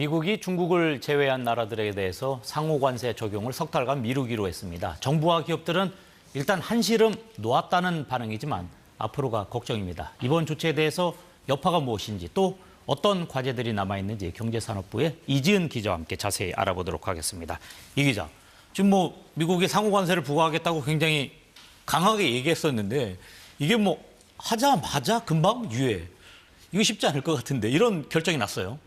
미국이 중국을 제외한 나라들에 대해서 상호 관세 적용을 석 달간 미루기로 했습니다. 정부와 기업들은 일단 한시름 놓았다는 반응이지만 앞으로가 걱정입니다. 이번 조치에 대해서 여파가 무엇인지 또 어떤 과제들이 남아있는지 경제산업부의 이지은 기자와 함께 자세히 알아보도록 하겠습니다. 이 기자, 지금 미국이 상호 관세를 부과하겠다고 굉장히 강하게 얘기했었는데 이게 하자마자 금방 유예. 이거 쉽지 않을 것 같은데 이런 결정이 났어요.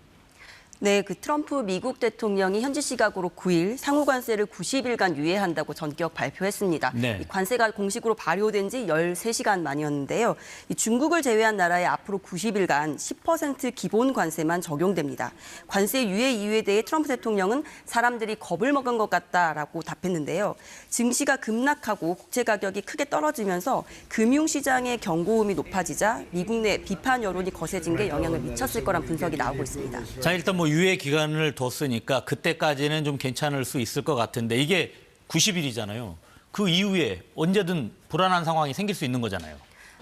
네, 트럼프 미국 대통령이 현지 시각으로 9일 상호 관세를 90일간 유예한다고 전격 발표했습니다. 네. 이 관세가 공식으로 발효된 지 13시간 만이었는데요. 이 중국을 제외한 나라에 앞으로 90일간 10% 기본 관세만 적용됩니다. 관세 유예 이유에 대해 트럼프 대통령은 사람들이 겁을 먹은 것 같다라고 답했는데요. 증시가 급락하고 국채 가격이 크게 떨어지면서 금융시장의 경고음이 높아지자 미국 내 비판 여론이 거세진 게 영향을 미쳤을 거란 분석이 나오고 있습니다. 자, 일단 유예 기간을 뒀으니까 그때까지는 좀 괜찮을 수 있을 것 같은데 이게 90일이잖아요. 그 이후에 언제든 불안한 상황이 생길 수 있는 거잖아요.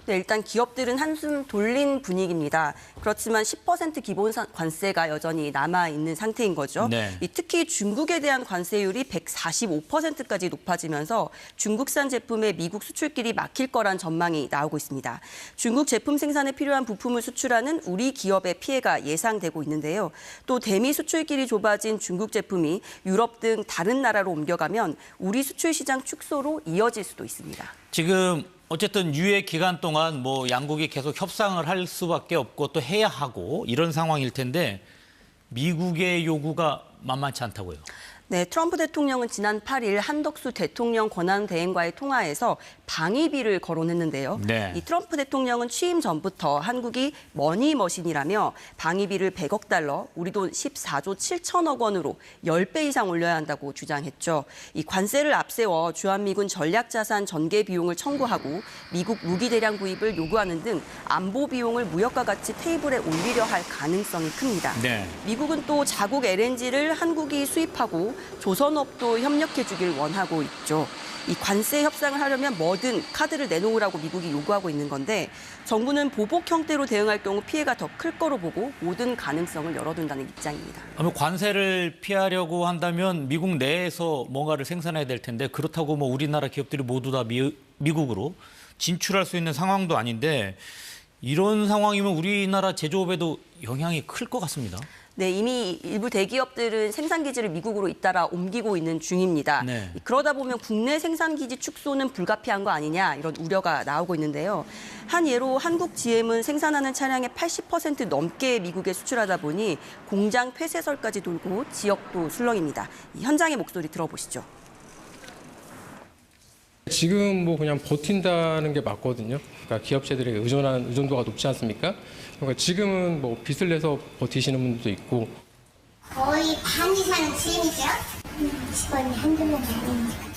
네, 일단 기업들은 한숨 돌린 분위기입니다. 그렇지만 10% 기본 관세가 여전히 남아있는 상태인 거죠. 네. 특히 중국에 대한 관세율이 145%까지 높아지면서 중국산 제품의 미국 수출길이 막힐 거란 전망이 나오고 있습니다. 중국 제품 생산에 필요한 부품을 수출하는 우리 기업의 피해가 예상되고 있는데요. 또 대미 수출길이 좁아진 중국 제품이 유럽 등 다른 나라로 옮겨가면 우리 수출 시장 축소로 이어질 수도 있습니다. 지금 어쨌든 유예 기간 동안 양국이 계속 협상을 할 수밖에 없고 또 해야 하고 이런 상황일 텐데 미국의 요구가 만만치 않다고요. 네, 트럼프 대통령은 지난 8일 한덕수 대통령 권한대행과의 통화에서 방위비를 거론했는데요. 네. 이 트럼프 대통령은 취임 전부터 한국이 머니머신이라며 방위비를 100억 달러, 우리 돈 14조 7천억 원으로 10배 이상 올려야 한다고 주장했죠. 이 관세를 앞세워 주한미군 전략자산 전개 비용을 청구하고 미국 무기 대량 구입을 요구하는 등 안보 비용을 무역과 같이 테이블에 올리려 할 가능성이 큽니다. 네. 미국은 또 자국 LNG를 한국이 수입하고 조선업도 협력해 주길 원하고 있죠. 이 관세 협상을 하려면 뭐든 카드를 내놓으라고 미국이 요구하고 있는 건데 정부는 보복 형태로 대응할 경우 피해가 더 클 거로 보고 모든 가능성을 열어둔다는 입장입니다. 관세를 피하려고 한다면 미국 내에서 뭔가를 생산해야 될 텐데 그렇다고 우리나라 기업들이 모두 다 미국으로 진출할 수 있는 상황도 아닌데 이런 상황이면 우리나라 제조업에도 영향이 클 것 같습니다. 네, 이미 일부 대기업들은 생산기지를 미국으로 잇따라 옮기고 있는 중입니다. 네. 그러다 보면 국내 생산기지 축소는 불가피한 거 아니냐 이런 우려가 나오고 있는데요. 한 예로 한국 GM은 생산하는 차량의 80% 넘게 미국에 수출하다 보니 공장 폐쇄설까지 돌고 지역도 술렁입니다. 이 현장의 목소리 들어보시죠. 지금 그냥 버틴다는 게 맞거든요. 그러니까 기업체들에게 의존도가 높지 않습니까? 그러니까 지금은 빚을 내서 버티시는 분들도 있고. 거의 반 이상은 GM이죠. 직원이 한두 명이 아니니까.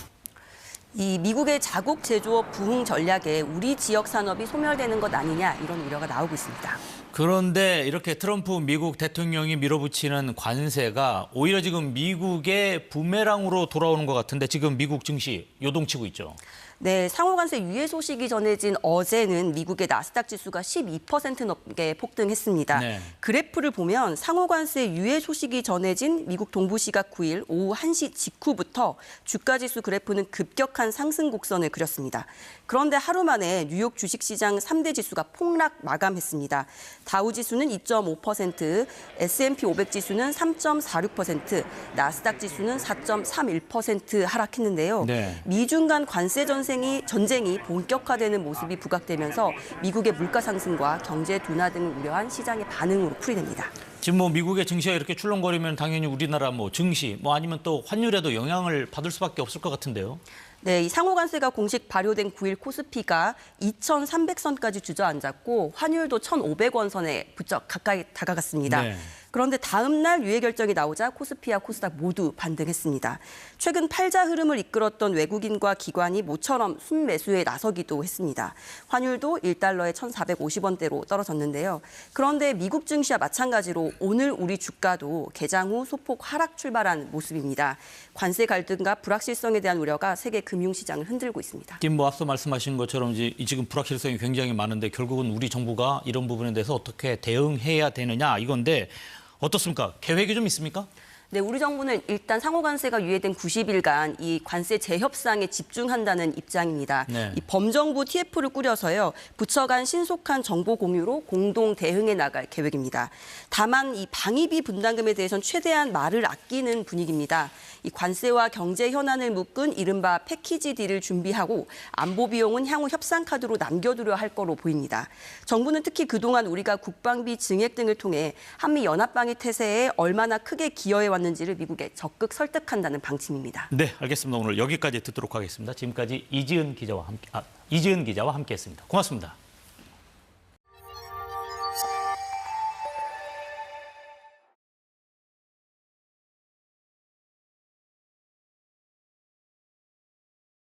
이 미국의 자국 제조업 부흥 전략에 우리 지역 산업이 소멸되는 것 아니냐 이런 우려가 나오고 있습니다. 그런데 이렇게 트럼프 미국 대통령이 밀어붙이는 관세가 오히려 지금 미국의 부메랑으로 돌아오는 것 같은데 지금 미국 증시 요동치고 있죠. 네, 상호관세 유예 소식이 전해진 어제는 미국의 나스닥 지수가 12% 넘게 폭등했습니다. 네. 그래프를 보면 상호관세 유예 소식이 전해진 미국 동부 시각 9일 오후 1시 직후부터 주가 지수 그래프는 급격한 상승 곡선을 그렸습니다. 그런데 하루 만에 뉴욕 주식시장 3대 지수가 폭락 마감했습니다. 다우 지수는 2.5%, S&P 500 지수는 3.46%, 나스닥 지수는 4.31% 하락했는데요. 네. 미중 간 관세 전쟁이 본격화되는 모습이 부각되면서 미국의 물가 상승과 경제 둔화 등을 우려한 시장의 반응으로 풀이됩니다. 지금 미국의 증시가 이렇게 출렁거리면 당연히 우리나라 증시 아니면 또 환율에도 영향을 받을 수밖에 없을 것 같은데요. 네, 이 상호관세가 공식 발효된 9일 코스피가 2,300선까지 주저앉았고 환율도 1,500원 선에 부쩍 가까이 다가갔습니다. 네. 그런데 다음 날 유예 결정이 나오자 코스피와 코스닥 모두 반등했습니다. 최근 팔자 흐름을 이끌었던 외국인과 기관이 모처럼 순매수에 나서기도 했습니다. 환율도 1달러에 1,450원대로 떨어졌는데요. 그런데 미국 증시와 마찬가지로 오늘 우리 주가도 개장 후 소폭 하락 출발한 모습입니다. 관세 갈등과 불확실성에 대한 우려가 세계 금융시장을 흔들고 있습니다. 지금 앞서 말씀하신 것처럼 지금 불확실성이 굉장히 많은데 결국은 우리 정부가 이런 부분에 대해서 어떻게 대응해야 되느냐 이건데 어떻습니까? 계획이 좀 있습니까? 네, 우리 정부는 일단 상호 관세가 유예된 90일간 이 관세 재협상에 집중한다는 입장입니다. 네. 이 범정부 TF를 꾸려서요, 부처 간 신속한 정보 공유로 공동 대응해 나갈 계획입니다. 다만 이 방위비 분담금에 대해서는 최대한 말을 아끼는 분위기입니다. 이 관세와 경제 현안을 묶은 이른바 패키지 딜을 준비하고 안보 비용은 향후 협상 카드로 남겨두려 할 거로 보입니다. 정부는 특히 그동안 우리가 국방비 증액 등을 통해 한미 연합방위 태세에 얼마나 크게 기여해 왔는지를 미국에 적극 설득한다는 방침입니다. 네, 알겠습니다. 오늘 여기까지 듣도록 하겠습니다. 지금까지 이지은 기자와 함께했습니다. 고맙습니다.